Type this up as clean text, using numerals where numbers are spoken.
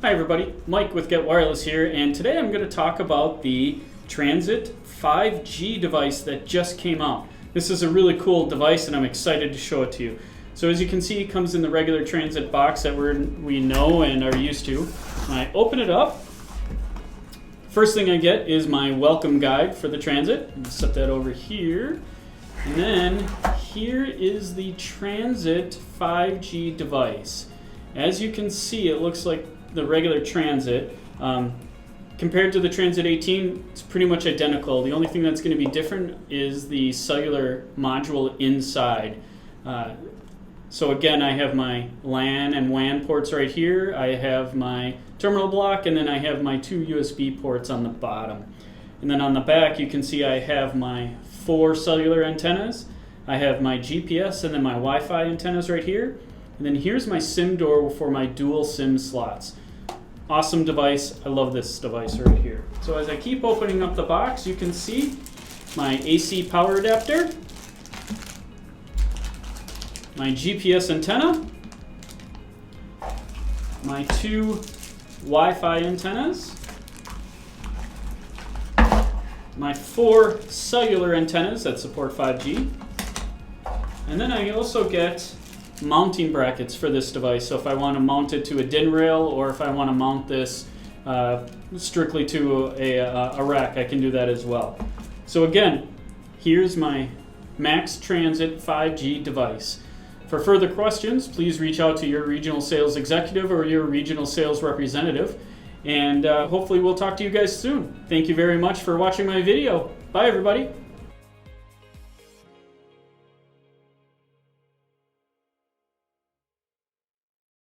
Hi everybody, Mike with Get Wireless here, and today I'm going to talk about the Transit 5G device that just came out. This is a really cool device and I'm excited to show it to you. So as you can see, it comes in the regular Transit box that we know and are used to. When I open it up, first thing I get is my welcome guide for the Transit. I'm going to set that over here. And then here is the Transit 5G device. As you can see, it looks like the regular Transit. Compared to the Transit 18, it's pretty much identical. The only thing that's going to be different is the cellular module inside. So again, I have my LAN and WAN ports right here. I have my terminal block, and then I have my two USB ports on the bottom. And then on the back, you can see I have my 4 cellular antennas. I have my GPS and then my Wi-Fi antennas right here. And then here's my SIM door for my dual SIM slots. Awesome device. I love this device right here. So as I keep opening up the box, you can see my AC power adapter, my GPS antenna, my 2 Wi-Fi antennas, my 4 cellular antennas that support 5G, and then I also get mounting brackets for this device. So if I want to mount it to a DIN rail, or if I want to mount this strictly to a rack, I can do that as well. So again, here's my Max Transit 5G device. For further questions, please reach out to your regional sales executive or your regional sales representative, and hopefully we'll talk to you guys soon. Thank you very much for watching my video. Bye everybody.